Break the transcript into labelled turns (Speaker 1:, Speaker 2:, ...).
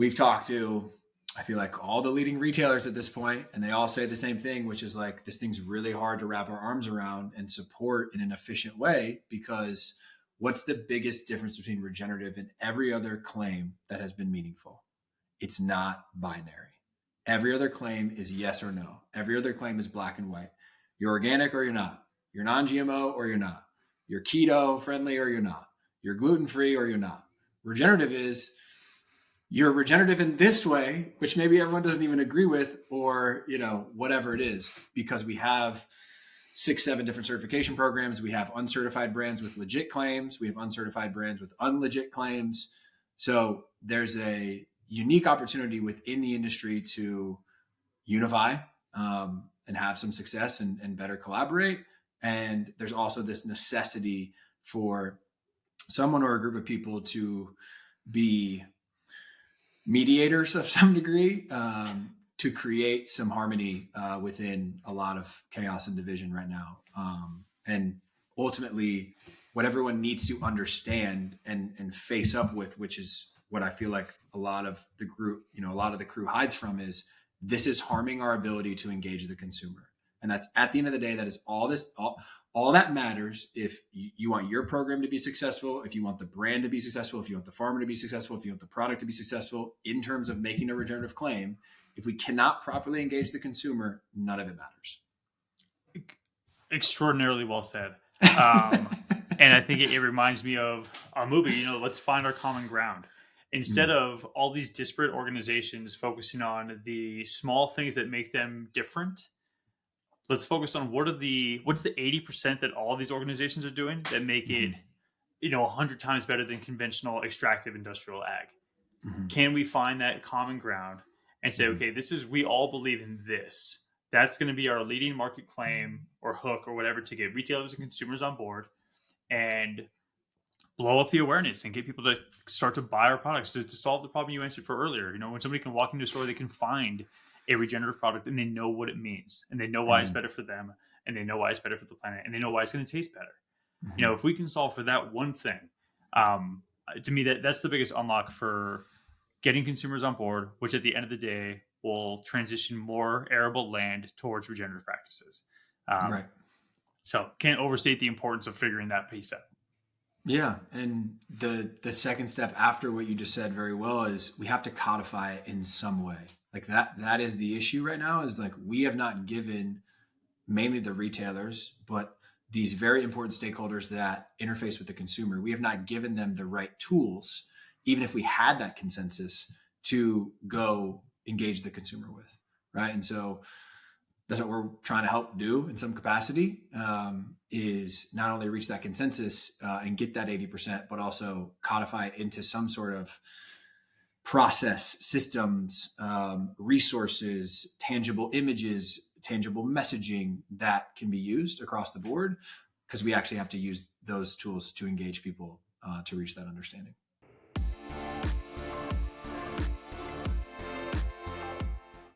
Speaker 1: we've talked to, I feel like, all the leading retailers at this point, and they all say the same thing, which is like, this thing's really hard to wrap our arms around and support in an efficient way, because what's the biggest difference between regenerative and every other claim that has been meaningful? It's not binary. Every other claim is yes or no. Every other claim is black and white. You're organic or you're not. You're non-GMO or you're not. You're keto friendly or you're not. You're gluten-free or you're not. Regenerative is, you're regenerative in this way, which maybe everyone doesn't even agree with, or, whatever it is, because we have 6, 7 different certification programs. We have uncertified brands with legit claims. We have uncertified brands with unlegit claims. So there's a unique opportunity within the industry to unify and have some success and better collaborate. And there's also this necessity for someone or a group of people to be mediators of some degree, to create some harmony within a lot of chaos and division right now. And ultimately, what everyone needs to understand and face up with, which is what I feel like a lot of the group, a lot of the crew hides from, is this is harming our ability to engage the consumer. And that's, at the end of the day, that is all that matters. If you want your program to be successful, if you want the brand to be successful, if you want the farmer to be successful, if you want the product to be successful in terms of making a regenerative claim, if we cannot properly engage the consumer, none of it matters.
Speaker 2: Extraordinarily well said. And I think it reminds me of a movie, let's find our common ground. Instead of all these disparate organizations focusing on the small things that make them different, let's focus on what's the 80% that all of these organizations are doing that make it, 100 times better than conventional extractive industrial ag. Can we find that common ground and say, okay, we all believe in this. That's going to be our leading market claim or hook or whatever to get retailers and consumers on board and blow up the awareness and get people to start to buy our products to solve the problem you answered for earlier. When somebody can walk into a store, they can find a regenerative product and they know what it means and they know why it's better for them and they know why it's better for the planet and they know why it's going to taste better. If we can solve for that one thing, to me, that's the biggest unlock for getting consumers on board, which at the end of the day will transition more arable land towards regenerative practices.
Speaker 1: Right.
Speaker 2: So can't overstate the importance of figuring that piece out.
Speaker 1: Yeah. And the second step after what you just said very well is we have to codify it in some way. Like that is the issue right now, is like, we have not given mainly the retailers, but these very important stakeholders that interface with the consumer, we have not given them the right tools, even if we had that consensus, to go engage the consumer with. Right. And so that's what we're trying to help do in some capacity, is not only reach that consensus and get that 80%, but also codify it into some sort of process, systems, resources, tangible images, tangible messaging that can be used across the board, because we actually have to use those tools to engage people to reach that understanding.